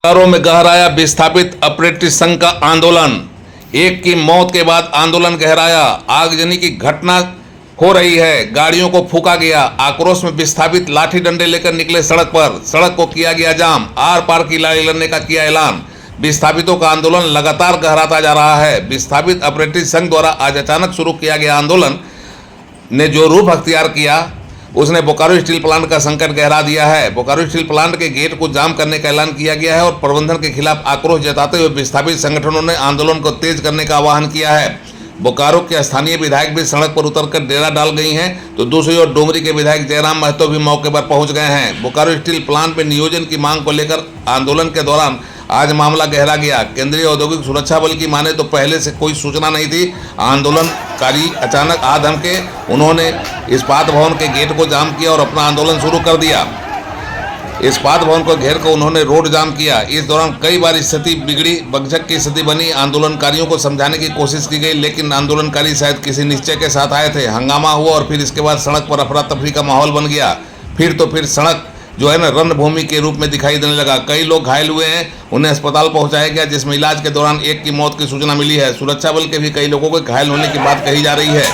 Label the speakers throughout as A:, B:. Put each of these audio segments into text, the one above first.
A: बोकारो में गहराया विस्थापित अप्रेंटिस संघ का आंदोलन। एक की मौत के बाद आंदोलन गहराया। आगजनी की घटना हो रही है, गाड़ियों को फूका गया। आक्रोश में विस्थापित लाठी डंडे लेकर निकले सड़क पर। सड़क को किया गया जाम। आर पार की लड़ाई लड़ने का किया ऐलान। विस्थापितों का आंदोलन लगातार गहराता जा रहा है। विस्थापित अप्रेंटिस संघ द्वारा आज अचानक शुरू किया गया आंदोलन ने जो रूप अख्तियार किया, उसने बोकारो स्टील प्लांट का संकट गहरा दिया है। बोकारो स्टील प्लांट के गेट को जाम करने का ऐलान किया गया है और प्रबंधन के खिलाफ आक्रोश जताते हुए विस्थापित संगठनों ने आंदोलन को तेज करने का आह्वान किया है। बोकारो के स्थानीय विधायक भी सड़क पर उतरकर डेरा डाल गई हैं, तो दूसरी ओर डोंगरी के विधायक जयराम महतो भी मौके पर पहुंच गए हैं। बोकारो स्टील प्लांट में नियोजन की मांग को लेकर आंदोलन के दौरान आज मामला गहरा गया। केंद्रीय औद्योगिक सुरक्षा बल की माने तो पहले से कोई सूचना नहीं थी। आंदोलनकारी अचानक आ धमके। उन्होंने इस्पात भवन के गेट को जाम किया और अपना आंदोलन शुरू कर दिया। इस्पात भवन को घेर कर उन्होंने रोड जाम किया। इस दौरान कई बार स्थिति बिगड़ी, बकझक की स्थिति बनी। आंदोलनकारियों को समझाने की कोशिश की गई, लेकिन आंदोलनकारी शायद किसी निश्चय के साथ आए थे। हंगामा हुआ और फिर इसके बाद सड़क पर अफरा तफरी का माहौल बन गया। फिर सड़क जो है ना रणभूमि के रूप में दिखाई देने लगा। कई लोग घायल हुए हैं, उन्हें अस्पताल पहुंचाया गया, जिसमें इलाज के दौरान एक की मौत की सूचना मिली है। सुरक्षा बल के भी कई लोगों के घायल होने की बात कही जा रही है।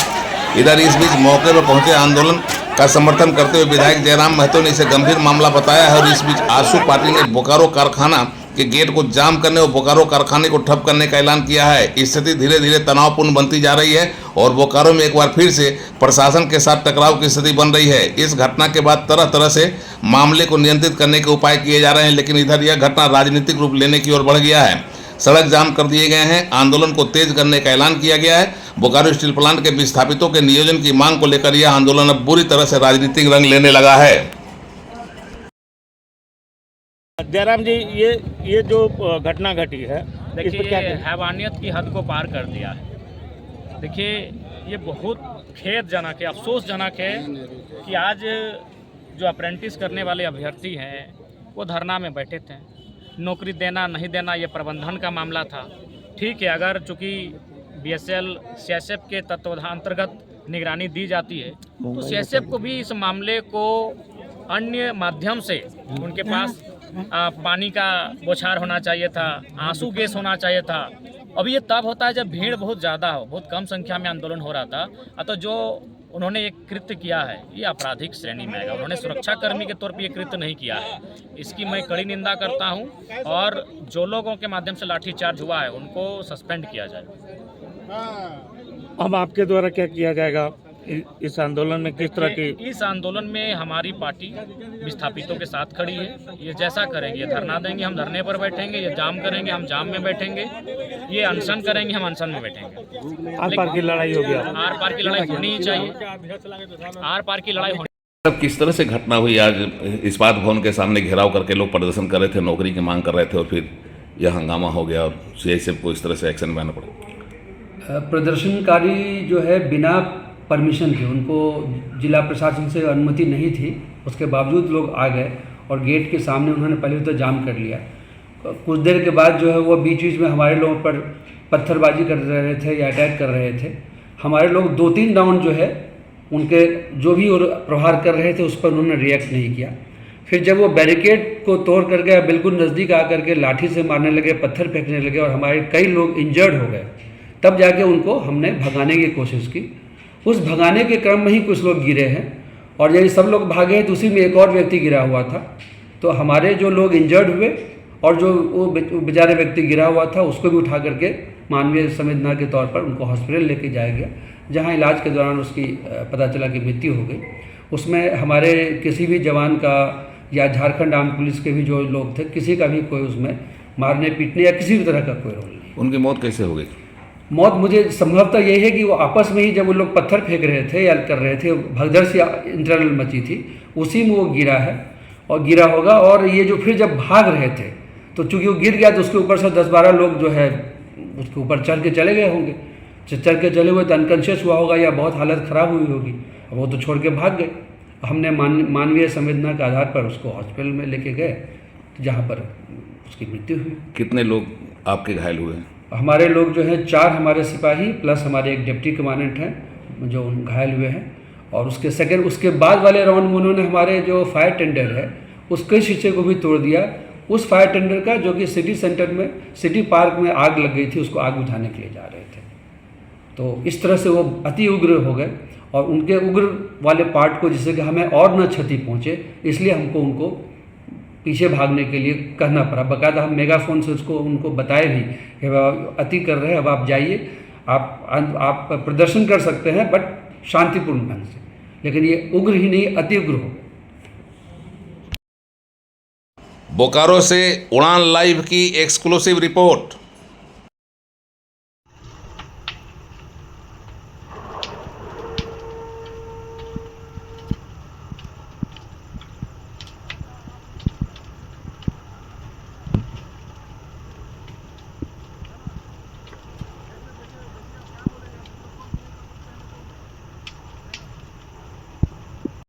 A: इधर इस बीच मौके पर पहुंचे आंदोलन का समर्थन करते हुए विधायक जयराम महतो ने इसे गंभीर मामला बताया है और इस बीच आशु पार्टी ने बोकारो कारखाना के गेट को जाम करने और बोकारो कारखाने को ठप करने का ऐलान किया है। स्थिति धीरे धीरे तनावपूर्ण बनती जा रही है और बोकारो में एक बार फिर से प्रशासन के साथ टकराव की स्थिति बन रही है। इस घटना के बाद तरह तरह से मामले को नियंत्रित करने के उपाय किए जा रहे हैं, लेकिन इधर यह घटना राजनीतिक रूप लेने की ओर बढ़ गया है। सड़क जाम कर दिए गए हैं, आंदोलन को तेज करने का ऐलान किया गया है। बोकारो स्टील प्लांट के विस्थापितों के नियोजन की मांग को लेकर यह आंदोलन अब बुरी तरह से राजनीतिक रंग लेने लगा है।
B: जयराम जी, ये जो घटना घटी है,
C: देखिए हैवानियत की हद को पार कर दिया है। देखिए ये बहुत खेदजनक है, अफसोसजनक है कि आज जो अप्रेंटिस करने वाले अभ्यर्थी हैं वो धरना में बैठे थे। नौकरी देना नहीं देना ये प्रबंधन का मामला था। ठीक है, अगर चूँकि बीएसएल सीएसएफ के तत्वांतर्गत निगरानी दी जाती है तो सीएसएफ को भी इस मामले को अन्य माध्यम से उनके पास पानी का बौछार होना चाहिए था, आंसू गैस होना चाहिए था। अभी ये तब होता है जब भीड़ बहुत ज़्यादा हो, बहुत कम संख्या में आंदोलन हो रहा था। अतः जो उन्होंने एक कृत्य किया है ये आपराधिक श्रेणी में आएगा। उन्होंने सुरक्षाकर्मी के तौर पर ये कृत्य नहीं किया है, इसकी मैं कड़ी निंदा करता हूं और जो लोगों के माध्यम से लाठीचार्ज हुआ है उनको सस्पेंड किया जाए।
B: अब आपके द्वारा क्या किया जाएगा इस आंदोलन में? किस तरह की?
C: इस आंदोलन में हमारी पार्टी विस्थापितों के साथ खड़ी है। ये जैसा करेंगे, ये धरना देंगे हम धरने पर बैठेंगे, ये जाम करेंगे हम जाम में बैठेंगे, ये अनशन करेंगे हम अनशन में बैठेंगे।
B: आर पार की लड़ाई होगी।
C: आर पार की लड़ाई होनी ही चाहिए। आर पार की लड़ाई होनी।
A: किस तरह से घटना हुई? आज इस्पात भवन के सामने घेराव करके लोग प्रदर्शन कर रहे थे, नौकरी की मांग कर रहे थे और फिर यह हंगामा हो गया और सीआईएसएफ को इस तरह से एक्शन लेना पड़ा।
D: प्रदर्शनकारी जो है बिना परमिशन के, उनको जिला प्रशासन से अनुमति नहीं थी, उसके बावजूद लोग आ गए और गेट के सामने उन्होंने पहले तो जाम कर लिया। कुछ देर के बाद जो है वो बीच बीच में हमारे लोगों पर पत्थरबाजी कर रहे थे या अटैक कर रहे थे। हमारे लोग 2-3 राउंड जो है उनके जो भी और प्रहार कर रहे थे उस पर उन्होंने रिएक्ट नहीं किया। फिर जब वो बैरिकेड को तोड़ करके बिल्कुल नज़दीक आकर के लाठी से मारने लगे, पत्थर फेंकने लगे और हमारे कई लोग इंजर्ड हो गए, तब जाके उनको हमने भगाने की कोशिश की। उस भगाने के क्रम में ही कुछ लोग गिरे हैं और जब सब लोग भागे तो उसी में एक और व्यक्ति गिरा हुआ था। तो हमारे जो लोग इंजर्ड हुए और जो वो बेचारे व्यक्ति गिरा हुआ था उसको भी उठा करके मानवीय संवेदना के तौर पर उनको हॉस्पिटल लेके जाया गया, जहां इलाज के दौरान उसकी पता चला कि मृत्यु हो गई। उसमें हमारे किसी भी जवान का या झारखंड आर्म पुलिस के भी जो लोग थे, किसी का भी कोई उसमें मारने पीटने या किसी भी तरह का कोई रोल नहीं।
A: उनकी मौत कैसे हो गई?
D: मौत मुझे संभवतः यही है कि वो आपस में ही जब वो लोग पत्थर फेंक रहे थे या कर रहे थे, भगदड़ सी इंटरनल मची थी, उसी में वो गिरा है और गिरा होगा। और ये जो फिर जब भाग रहे थे तो चूंकि वो गिर गया तो उसके ऊपर से 10-12 लोग जो है उसके ऊपर चढ़ के चले गए होंगे। चढ़ के चले हुए तो अनकॉन्शियस हुआ होगा या बहुत हालत ख़राब हुई होगी, वो तो छोड़ के भाग गए। हमने मानवीय संवेदना के आधार पर उसको हॉस्पिटल में लेके गए जहाँ पर उसकी मृत्यु हुई।
A: कितने लोग आपके घायल हुए हैं?
D: हमारे लोग जो हैं 4 हमारे सिपाही प्लस हमारे एक डिप्टी कमांडेंट हैं जो घायल हुए हैं। और उसके बाद वाले राउंड में उन्होंने हमारे जो फायर टेंडर है उसके शीशे को भी तोड़ दिया उस फायर टेंडर का जो कि सिटी सेंटर में सिटी पार्क में आग लग गई थी, उसको आग बुझाने के लिए जा रहे थे। तो इस तरह से वो अति उग्र हो गए और उनके उग्र वाले पार्ट को, जिससे कि हमें और न क्षति पहुँचे, इसलिए हमको उनको पीछे भागने के लिए कहना पड़ा। बाकायदा हम मेगाफोन से उसको उनको बताए भी कि अब अति कर रहे हैं, अब आप जाइए, आप प्रदर्शन कर सकते हैं बट शांतिपूर्ण ढंग से, लेकिन ये उग्र ही नहीं अति उग्र हो गए।
A: बोकारो से उड़ान लाइव की एक्सक्लूसिव रिपोर्ट।